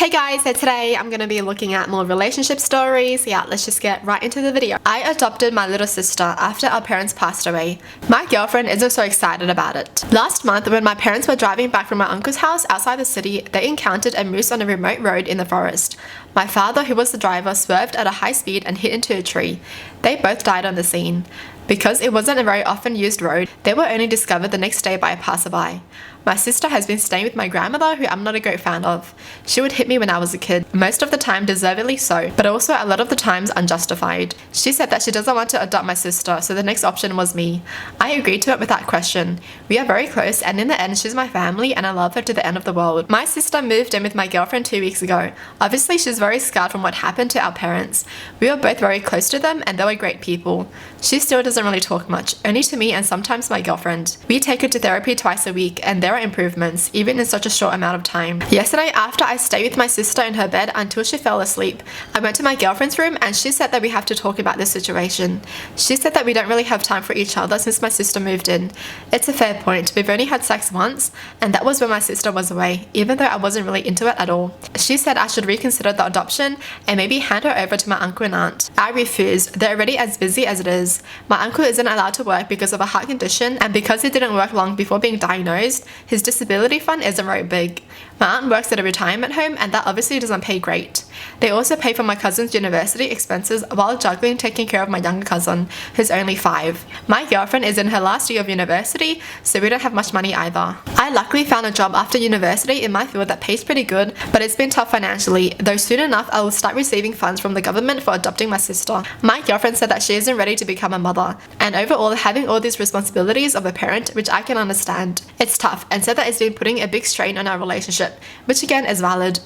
Hey guys, so today I'm going to be looking at more relationship stories. Yeah, let's just get right into the video. I adopted my little sister after our parents passed away. My girlfriend isn't so excited about it. Last month, when my parents were driving back from my uncle's house outside the city, they encountered a moose on a remote road in the forest. My father, who was the driver, swerved at a high speed and hit into a tree. They both died on the scene. Because it wasn't a very often used road, they were only discovered the next day by a passerby. My sister has been staying with my grandmother, who I'm not a great fan of. She would hit me when I was a kid, most of the time deservedly so, but also a lot of the times unjustified. She said that she doesn't want to adopt my sister, so the next option was me. I agreed to it without question. We are very close, and in the end she's my family and I love her to the end of the world. My sister moved in with my girlfriend 2 weeks ago. Obviously she's very scarred from what happened to our parents. We were both very close to them and they were great people. She still doesn't really talk much, only to me and sometimes my girlfriend. We take her to therapy twice a week and there are improvements, even in such a short amount of time. Yesterday, after I stayed with my sister in her bed until she fell asleep, I went to my girlfriend's room and she said that we have to talk about this situation. She said that we don't really have time for each other since my sister moved in. It's a fair point. We've only had sex once and that was when my sister was away, even though I wasn't really into it at all. She said I should reconsider the adoption and maybe hand her over to my uncle and aunt. I refused. They're already as busy as it is. My uncle isn't allowed to work because of a heart condition, and because he didn't work long before being diagnosed, his disability fund isn't very big. My aunt works at a retirement home and that obviously doesn't pay great. They also pay for my cousin's university expenses while juggling taking care of my younger cousin, who's only 5. My girlfriend is in her last year of university, so we don't have much money either. I luckily found a job after university in my field that pays pretty good, but it's been tough financially, though soon enough I will start receiving funds from the government for adopting my sister. My girlfriend said that she isn't ready to become a mother, and overall having all these responsibilities of a parent, which I can understand. It's tough, and said that it's been putting a big strain on our relationship, which again is valid.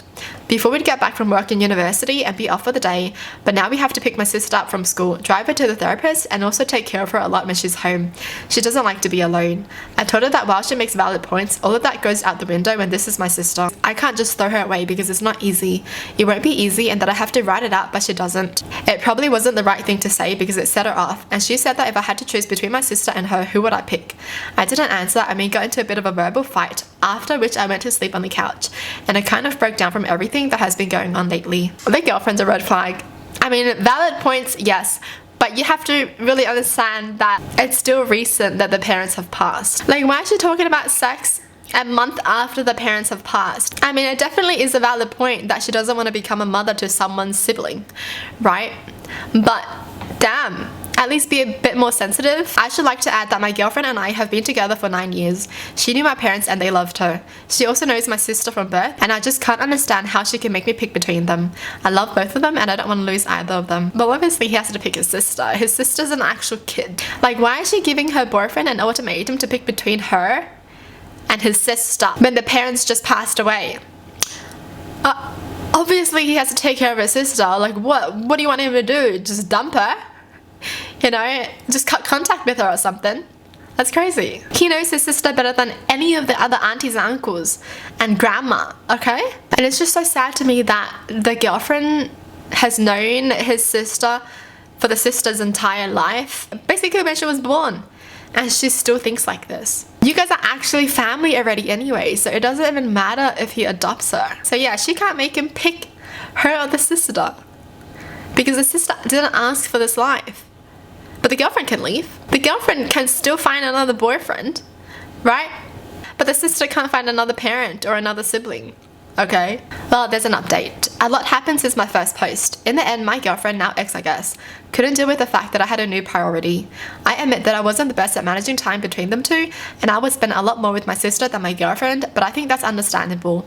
Before we'd get back from work in university and be off for the day, but now we have to pick my sister up from school, drive her to the therapist, and also take care of her a lot when she's home. She doesn't like to be alone. I told her that while she makes valid points, all of that goes out the window when this is my sister. I can't just throw her away because it's not easy. It won't be easy and that I have to write it out, but she doesn't. It probably wasn't the right thing to say because it set her off, and she said that if I had to choose between my sister and her, who would I pick? I didn't answer and we got into a bit of a verbal fight, after which I went to sleep on the couch, and I kind of broke down from everything that has been going on lately. The girlfriend's a red flag. I mean, valid points, yes, but you have to really understand that it's still recent that the parents have passed. Like, why is she talking about sex a month after the parents have passed? I mean, it definitely is a valid point that she doesn't want to become a mother to someone's sibling, right? But damn, at least be a bit more sensitive. I should like to add that my girlfriend and I have been together for 9 years. She knew my parents and they loved her. She also knows my sister from birth, and I just can't understand how she can make me pick between them. I love both of them and I don't want to lose either of them. But obviously he has to pick his sister. His sister's an actual kid. Like, why is she giving her boyfriend an ultimatum to pick between her and his sister when the parents just passed away? Obviously he has to take care of his sister. Like, what do you want him to do? Just dump her? You know, just cut contact with her or something. That's crazy. He knows his sister better than any of the other aunties and uncles and grandma, okay? And it's just so sad to me that the girlfriend has known his sister for the sister's entire life, basically when she was born, and she still thinks like this. You guys are actually family already anyway, so it doesn't even matter if he adopts her. So yeah, she can't make him pick her or the sister because the sister didn't ask for this life. But the girlfriend can leave. The girlfriend can still find another boyfriend, right? But the sister can't find another parent or another sibling, okay? Well, there's an update. A lot happened since my first post. In the end, my girlfriend, now ex I guess, couldn't deal with the fact that I had a new priority. I admit that I wasn't the best at managing time between them two, and I would spend a lot more with my sister than my girlfriend, but I think that's understandable.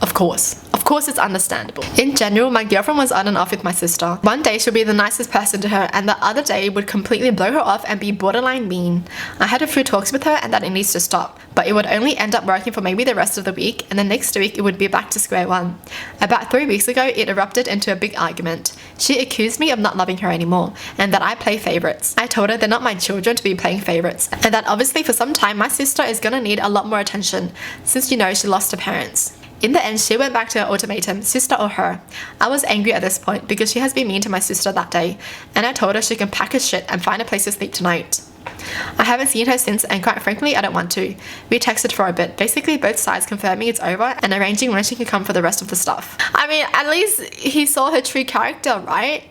Of course it's understandable. In general, my girlfriend was on and off with my sister. One day she'll be the nicest person to her and the other day would completely blow her off and be borderline mean. I had a few talks with her and that it needs to stop, but it would only end up working for maybe the rest of the week, and the next week it would be back to square one. About 3 weeks ago, it erupted into a big argument. She accused me of not loving her anymore and that I play favorites. I told her they're not my children to be playing favorites, and that obviously for some time my sister is gonna need a lot more attention since, you know, she lost her parents. In the end, she went back to her ultimatum, sister or her. I was angry at this point because she has been mean to my sister that day, and I told her she can pack her shit and find a place to sleep tonight. I haven't seen her since, and quite frankly, I don't want to. We texted for a bit, basically both sides confirming it's over and arranging when she can come for the rest of the stuff. I mean, at least he saw her true character, right?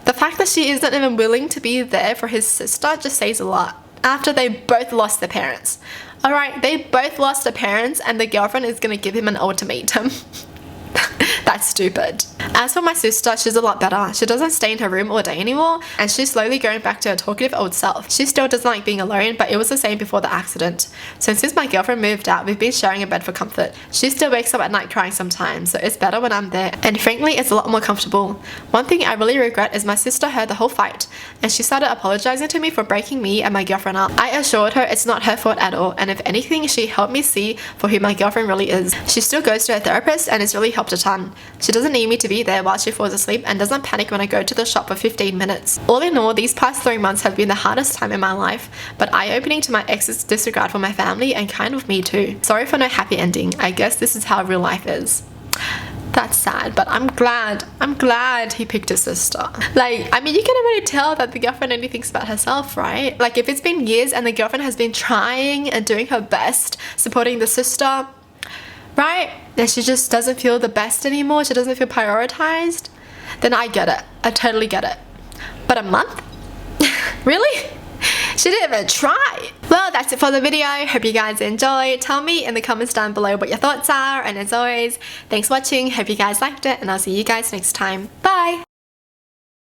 The fact that she isn't even willing to be there for his sister just says a lot. After they both lost their parents. Alright, they both lost their parents and the girlfriend is gonna give him an ultimatum. That's stupid. As for my sister, she's a lot better. She doesn't stay in her room all day anymore, and she's slowly going back to her talkative old self. She still doesn't like being alone, but it was the same before the accident. So since my girlfriend moved out, we've been sharing a bed for comfort. She still wakes up at night crying sometimes, so it's better when I'm there, and frankly, it's a lot more comfortable. One thing I really regret is my sister heard the whole fight, and she started apologizing to me for breaking me and my girlfriend up. I assured her it's not her fault at all, and if anything, she helped me see for who my girlfriend really is. She still goes to her therapist, and it's really helped a ton. She doesn't need me to be there while she falls asleep and doesn't panic when I go to the shop for 15 minutes. All in all, these past 3 months have been the hardest time in my life, but eye-opening to my ex's disregard for my family and kind of me too. Sorry for no happy ending. I guess this is how real life is. That's sad, but I'm glad he picked his sister. Like, I mean, you can already tell that the girlfriend only thinks about herself, right? Like, if it's been years and the girlfriend has been trying and doing her best, supporting the sister, right? And she just doesn't feel the best anymore, she doesn't feel prioritized, then I get it. I totally get it. But a month? Really? She didn't even try. Well, that's it for the video. Hope you guys enjoyed. Tell me in the comments down below what your thoughts are, and as always, thanks for watching. Hope you guys liked it, and I'll see you guys next time. Bye!